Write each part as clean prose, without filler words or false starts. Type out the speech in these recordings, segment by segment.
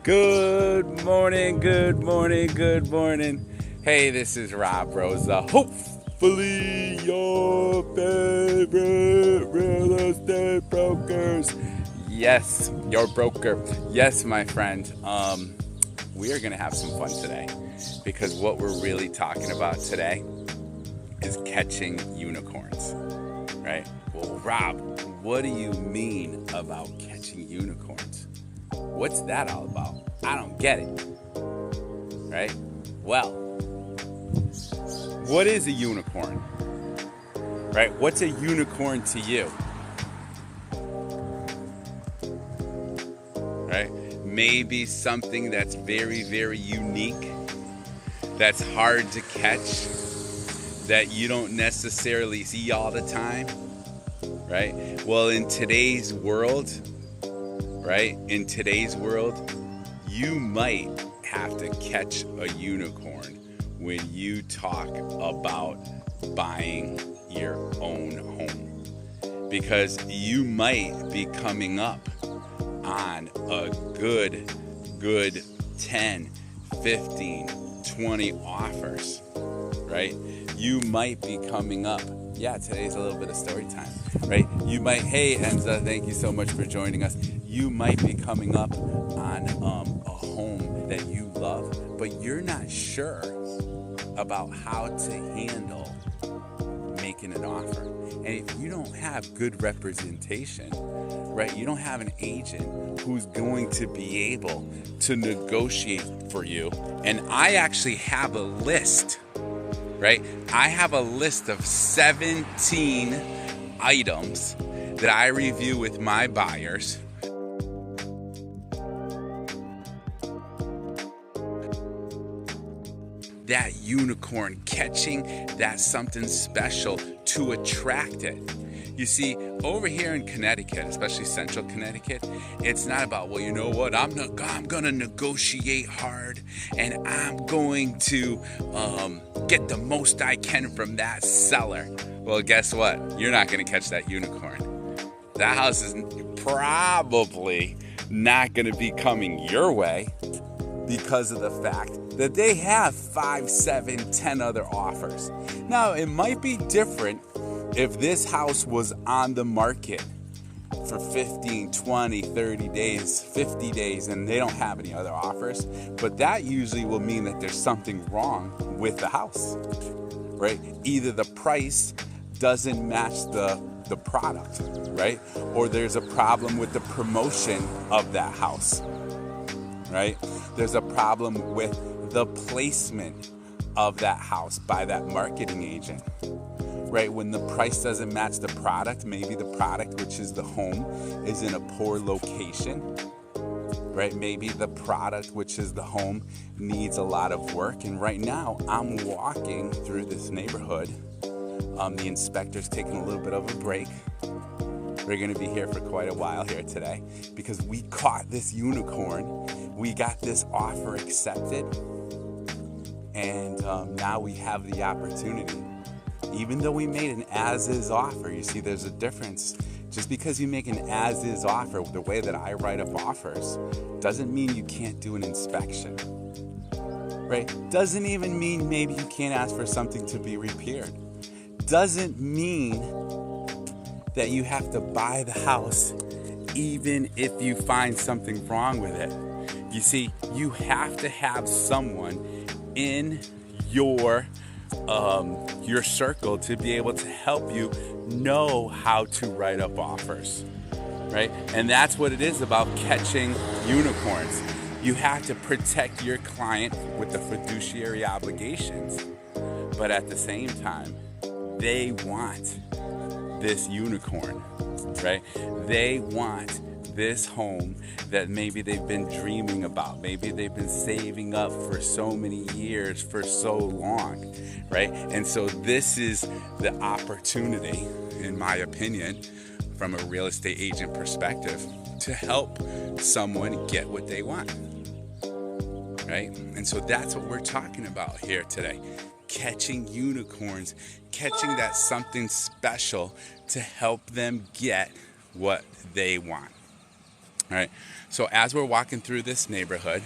Good morning, good morning, good morning. Hey, this is Rosa. Hopefully your favorite real estate brokers. Yes, your broker. Yes, my friend. We are gonna have some fun today because what we're really talking about today is catching unicorns, right? Well, Rob, what do you mean about catching unicorns? What's that all about? I don't get it, right? Well, what is a unicorn, right? What's a unicorn to you, right? Maybe something that's very, very unique, that's hard to catch, that you don't necessarily see all the time, right? Well, in today's world, right? In today's world, you might have to catch a unicorn when you talk about buying your own home. Because you might be coming up on a good 10, 15, 20 offers, right? You might be coming up. Yeah, today's a little bit of story time, right? You might, hey Enza, thank you so much for joining us. You might be coming up on a home that you love, but you're not sure about how to handle making an offer. And if you don't have good representation, right, you don't have an agent who's going to be able to negotiate for you. And I actually have a list, right? I have a list of 17 items that I review with my buyers. That unicorn, catching that something special to attract it. You see, over here in Connecticut, especially central Connecticut, it's not about, well, you know what, I'm going to negotiate hard and I'm going to get the most I can from that seller. Well, guess what? You're not going to catch that unicorn. That house is probably not going to be coming your way because of the fact that they have 5, 7, 10 other offers. Now, it might be different if this house was on the market for 15, 20, 30 days, 50 days, and they don't have any other offers. But that usually will mean that there's something wrong with the house, right? Either the price doesn't match the product, right? Or there's a problem with the promotion of that house, right? There's a problem with the placement of that house by that marketing agent, right? When the price doesn't match the product, maybe the product, which is the home, is in a poor location, right? Maybe the product, which is the home, needs a lot of work. And right now, I'm walking through this neighborhood. The inspector's taking a little bit of a break. We're going to be here for quite a while here today because we caught this unicorn. We got this offer accepted. And now we have the opportunity. Even though we made an as-is offer, you see there's a difference. Just because you make an as-is offer, the way that I write up offers, doesn't mean you can't do an inspection, right? Doesn't even mean maybe you can't ask for something to be repaired. Doesn't mean that you have to buy the house even if you find something wrong with it. You see, you have to have someone in your circle to be able to help you know how to write up offers, right? And that's what it is about catching unicorns. You have to protect your client with the fiduciary obligations, but at the same time, they want this unicorn, right? They want this home that maybe they've been dreaming about. Maybe they've been saving up for so many years, for so long, right? And so this is the opportunity, in my opinion, from a real estate agent perspective, to help someone get what they want, right? And so that's what we're talking about here today. Catching unicorns, catching that something special to help them get what they want. right? So as we're walking through this neighborhood,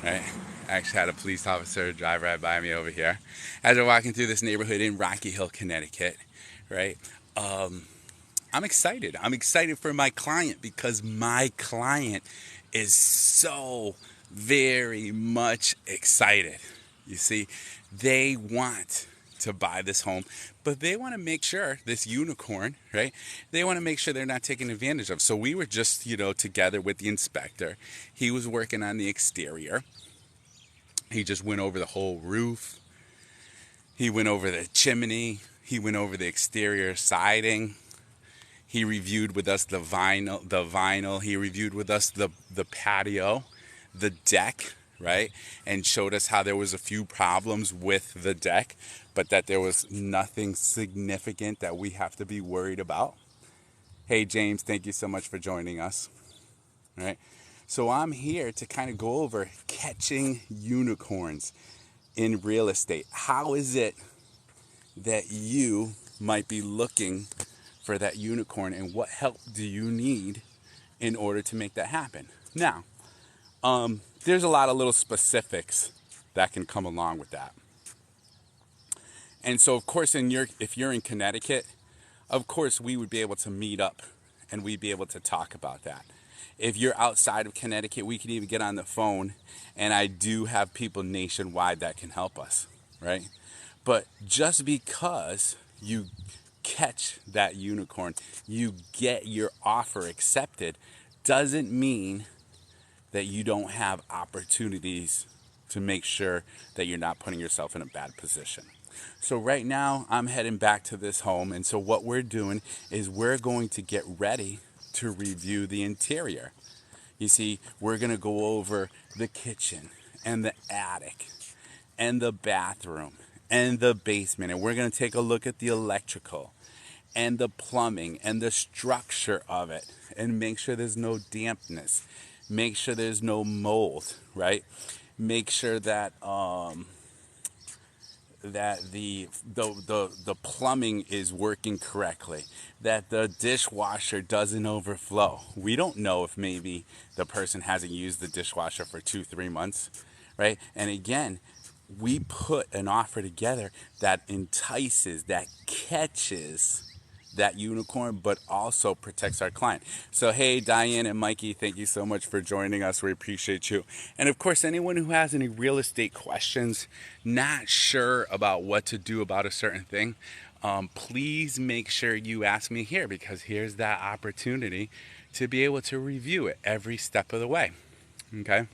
right? I actually had a police officer drive right by me over here. As we're walking through this neighborhood in Rocky Hill, Connecticut, right? I'm excited. I'm excited for my client because my client is so very much excited. You see, they want to buy this home, but they want to make sure this unicorn, right? They want to make sure they're not taken advantage of. So we were just, together with the inspector. He was working on the exterior. He just went over the whole roof. He went over the chimney. He went over the exterior siding. He reviewed with us the vinyl. He reviewed with us the patio, the deck, right? And showed us how there was a few problems with the deck, but that there was nothing significant that we have to be worried about. Hey, James, thank you so much for joining us, right? So I'm here to kind of go over catching unicorns in real estate. How is it that you might be looking for that unicorn, and what help do you need in order to make that happen? Now, there's a lot of little specifics that can come along with that. And so, of course, if you're in Connecticut, of course, we would be able to meet up and we'd be able to talk about that. If you're outside of Connecticut, we can even get on the phone, and I do have people nationwide that can help us, right? But just because you catch that unicorn, you get your offer accepted, doesn't mean that you don't have opportunities to make sure that you're not putting yourself in a bad position. So right now I'm heading back to this home, and so what we're doing is we're going to get ready to review the interior. You see, we're going to go over the kitchen and the attic and the bathroom and the basement, and we're going to take a look at the electrical and the plumbing and the structure of it, and make sure there's no dampness, make sure there's no mold, right? Make sure that that the plumbing is working correctly, that the dishwasher doesn't overflow. We don't know if maybe the person hasn't used the dishwasher for 2-3 months, right? And again, we put an offer together that entices, that catches that unicorn, but also protects our client. So hey, Diane and Mikey, thank you so much for joining us. We appreciate you. And of course, anyone who has any real estate questions, not sure about what to do about a certain thing, please make sure you ask me here, because here's that opportunity to be able to review it every step of the way. Okay?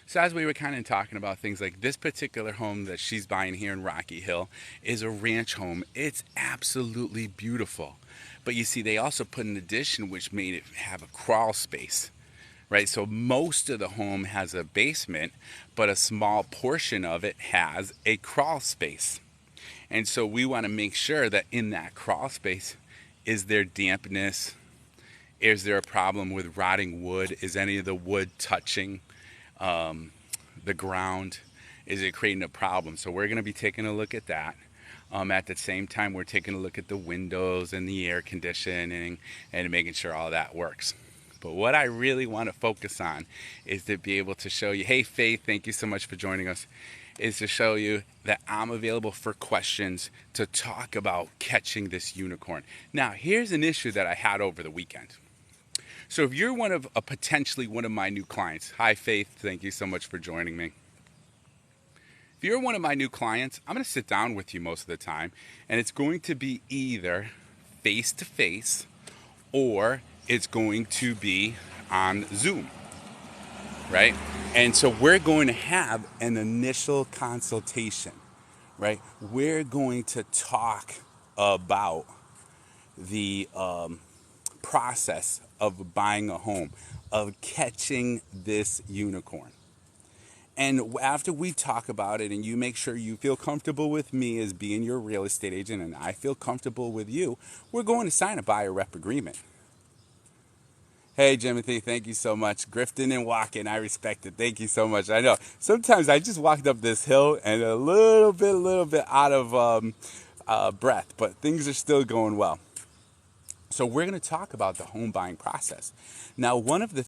So as we were kind of talking about things like this particular home that she's buying here in Rocky Hill is a ranch home. It's absolutely beautiful. But you see, they also put an addition which made it have a crawl space, right? So most of the home has a basement, but a small portion of it has a crawl space. And so we want to make sure that in that crawl space, is there dampness? Is there a problem with rotting wood? Is any of the wood touching the ground? Is it creating a problem? So we're going to be taking a look at that. At the same time, we're taking a look at the windows and the air conditioning and making sure all that works. But what I really want to focus on is to be able to show you, hey Faith, thank you so much for joining us, is to show you that I'm available for questions to talk about catching this unicorn. Now, here's an issue that I had over the weekend. So if you're potentially one of my new clients, hi Faith, thank you so much for joining me. If you're one of my new clients, I'm going to sit down with you most of the time, and it's going to be either face-to-face or it's going to be on Zoom, right? And so we're going to have an initial consultation, right? We're going to talk about the process of buying a home, of catching this unicorn. And after we talk about it and you make sure you feel comfortable with me as being your real estate agent and I feel comfortable with you, we're going to sign a buyer rep agreement. Hey, Timothy, thank you so much. Grifting and walking, I respect it. Thank you so much. I know sometimes I just walked up this hill and a little bit out of breath, but things are still going well. So we're going to talk about the home buying process. Now, one of the